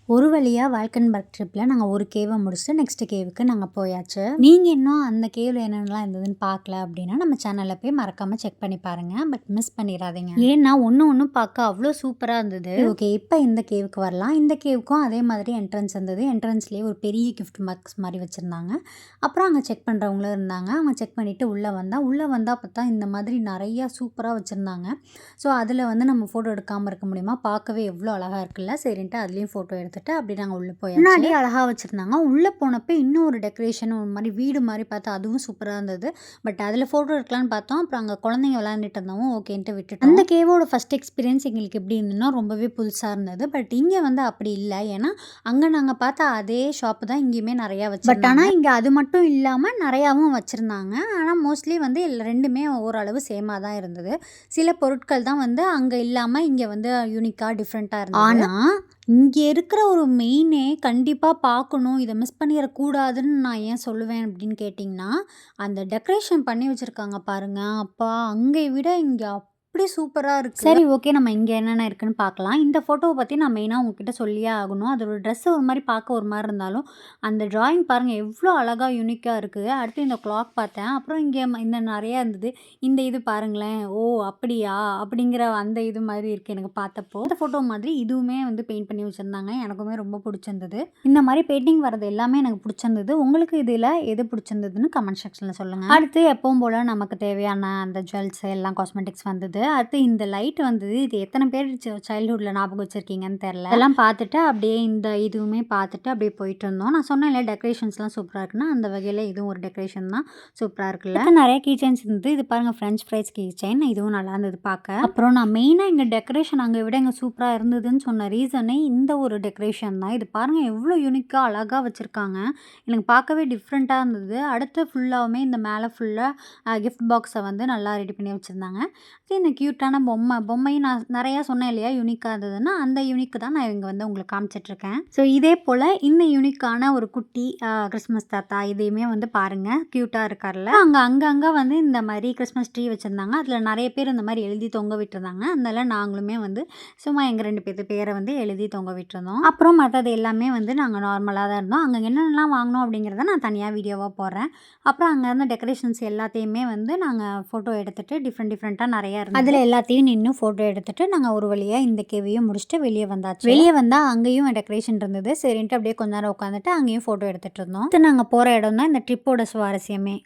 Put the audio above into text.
ஒரு வழியா வால்கன்பர்க் ட்ரிப்ல நாங்க ஒரு கேவ முடிச்சுட்டு நெக்ஸ்ட் கேவுக்கு நாங்க போயாச்சு. நீங்க இன்னும் அந்த கேவ்ல என்னென்னலாம் இருந்ததுன்னு பார்க்கல அப்படின்னா, நம்ம சேனல்ல போய் மறக்காம செக் பண்ணி பாருங்க. பட் மிஸ் பண்ணிறாதீங்க. ஏன்னா ஒண்ணு பார்க்க அவ்ளோ சூப்பரா இருந்தது. ஓகே, இப்ப இந்த கேவுக்கு வரலாம். இந்த கேவுக்கும் அதே மாதிரி என்ட்ரன்ஸ் இருந்தது. என்ட்ரன்ஸ்லயே ஒரு பெரிய கிஃப்ட் பாக்ஸ் மாரி வச்சிருந்தாங்க. அப்புறம் அங்க செக் பண்றவங்களும் இருந்தாங்க. அவங்க செக் பண்ணிட்டு உள்ள வந்தா பார்த்தா இந்த மாதிரி நெறைய சூப்பரா வச்சிருந்தாங்க. ஸோ அதுல வந்து நம்ம ஃபோட்டோ எடுக்காம இருக்க முடியுமா? பார்க்கவே எவ்ளோ அழகா இருக்குல்ல. சரின்ட்டு அதுலயும் ஃபோட்டோ எடுத்துட்டு அப்படி நாங்க உள்ள போயாச்சு. முன்னாடி அழகா வச்சிருந்தாங்க. உள்ள போனப்ப இன்னும் ஒரு டெக்கரேஷன் ஒரு மாதிரி வீடு மாதிரி பார்த்தா அதுவும் சூப்பரா இருந்தது. பட் அதுல ஃபோட்டோ எடுக்கலான்னு பார்த்தோம். அப்புறம் அங்க குழந்தைங்க விளையாண்டுட்டு இருந்தவும் ஓகேன்ட்டு விட்டுட்டோம். அந்த கேவோட ஃபர்ஸ்ட் எக்ஸ்பீரியன்ஸ் எங்களுக்கு எப்படி இருந்ததுன்னா ரொம்பவே புதுசா இருந்தது. பட் இங்க வந்து அப்படி இல்ல. ஏன்னா அங்க நாங்க பார்த்த அதே ஷாப் தான் இங்கேயுமே நிறைய வச்சிருந்தாங்க. பட் ஆனா இங்க அது மட்டும் இல்லாம நிறையாவும் வச்சிருந்தாங்க. ஆனா மோஸ்ட்லி வந்து ரெண்டுமே ஓரளவு சேமா தான் இருந்தது. சில பொருட்கள் தான் வந்து அங்க இல்லாம இங்க வந்து யூனிக்கா டிஃப்ரெண்டா இருந்தது. ஆனா இங்க இருக்கிற ஒரு மெயினே கண்டிப்பா பார்க்கணும். இத மிஸ் பண்ணிறக்கூடாதுன்னு நான் ஏன் சொல்லுவேன் அப்படின்னு கேட்டிங்கன்னா, அந்த டெக்கரேஷன் பண்ணி வச்சிருக்காங்க பாருங்க. அப்பா! அங்கே விட இங்க அப்படி சூப்பரா இருக்கு. சரி, ஓகே, நம்ம இங்க என்னென்ன இருக்குன்னு பார்க்கலாம். இந்த ஃபோட்டோவ பத்தி நான் மெயினா உங்ககிட்ட சொல்லியே ஆகணும். அதோட ட்ரெஸ் ஒரு மாரி பார்க்க ஒரு மாரி இருந்தாலும், அந்த டிராயிங் பாருங்க எவ்ளோ அழகா யூனிக்கா இருக்கு. அடுத்து இந்த கிளாக் பார்த்தேன். அப்புறம் இங்க இந்த நெறையா இருந்தது. இந்த இது பாருங்களேன். ஓ! அப்படியா? அப்படிங்கிற அந்த இது மாதிரி இருக்கு எனக்கு பார்த்தப்போ. இந்த ஃபோட்டோ மாதிரி இதுவுமே வந்து பெயிண்ட் பண்ணி வச்சிருந்தாங்க. எனக்குமே ரொம்ப பிடிச்சிருந்தது. இந்த மாரி பெயிண்டிங் வரது எல்லாமே எனக்கு பிடிச்சிருந்தது. உங்களுக்கு இதுல எது பிடிச்சிருந்ததுன்னு கமெண்ட் செக்ஷன்ல சொல்லுங்க. அடுத்து எப்பவும் போல நமக்கு தேவையான அந்த ஜுவல்ஸ் எல்லாம் காஸ்மெட்டிக்ஸ் வந்தது. அடுத்து இந்த லைட் வந்தது. இது எத்தனை பேர் சைல்ட்ஹுட்ல ஞாபகம் வச்சிருக்கீங்கன்னு தெரியல. அதெல்லாம் பார்த்துட்டு அப்படியே இந்த இதுவுமே பார்த்துட்டு அப்படியே போயிட்டு இருந்தோம். நான் சொன்னேன்ல டெக்கரேஷன்ஸ்லாம் சூப்பரா இருக்குன்னா, அந்த வகையில இதுவும் ஒரு டெக்கரேஷன் தான். சூப்பரா இருக்குல்ல. நிறைய கீ செயின்ஸ் இருந்தது. இது பாருங்க ஃப்ரெஞ்ச் ஃப்ரைஸ் கீ செயின். இதுவும் நல்லா இருந்தது பார்க்க. அப்புறம் நான் மெயினா இங்க டெக்கரேஷன் அங்க விட இங்க சூப்பரா இருந்ததுன்னு சொன்ன ரீசனே இந்த ஒரு டெக்கரேஷன் தான். இது பாருங்க எவ்வளோ யூனிக்கா அழகா வச்சிருக்காங்க. எனக்கு பார்க்கவே டிஃப்ரெண்ட்டா இருந்தது. அடுத்து ஃபுல்லாவுமே இந்த மேலே ஃபுல்லா கிஃப்ட் பாக்ஸை வந்து நல்லா ரெடி பண்ணி வச்சிருந்தாங்க. இந்த கியூட்டான பொம்மையும் நான் நிறையா சொன்னேன் இல்லையா யூனிக்காக இருந்ததுன்னா, அந்த யூனிக் தான் நான் இங்கே வந்து உங்களுக்கு காமிச்சிட்ருக்கேன். ஸோ இதே போல் இந்த யூனிக்கான ஒரு குட்டி கிறிஸ்மஸ் தாத்தா இதையுமே வந்து பாருங்கள், க்யூட்டாக இருக்கார்ல. அங்கங்கே வந்து இந்த மாதிரி கிறிஸ்மஸ் ட்ரீ வச்சுருந்தாங்க. அதில் நிறைய பேர் இந்த மாதிரி எழுதி தொங்க விட்டுருந்தாங்க. அதனால நாங்களுமே வந்து சும்மா எங்கள் 2 பேர்த்து பேரை வந்து எழுதி தொங்க விட்டுருந்தோம். அப்புறம் மற்றது எல்லாமே வந்து நாங்கள் நார்மலாக தான் இருந்தோம். அங்கே என்னென்னலாம் வாங்கினோம் அப்படிங்கிறத நான் தனியாக வீடியோவாக போடுறேன். அப்புறம் அங்கே இருந்த டெக்கரேஷன்ஸ் எல்லாத்தையுமே வந்து நாங்கள் ஃபோட்டோ எடுத்துகிட்டு டிஃப்ரெண்ட்டாக நிறையா இருந்தது. அதில் எல்லாத்தையும் நின்று ஃபோட்டோ எடுத்துட்டு நாங்கள் ஒரு வழியாக இந்த கேவையும் முடிச்சுட்டு வெளியே வந்தாச்சு. வெளியே வந்தால் அங்கேயும் டெக்கரேஷன் இருந்தது. சரின்ட்டு அப்படியே கொஞ்ச நேரம் உட்காந்துட்டு அங்கேயும் ஃபோட்டோ எடுத்துகிட்டு இருந்தோம். நாங்கள் போகிற இடம் தான் இந்த ட்ரிப்போட சுவாரஸ்யமே.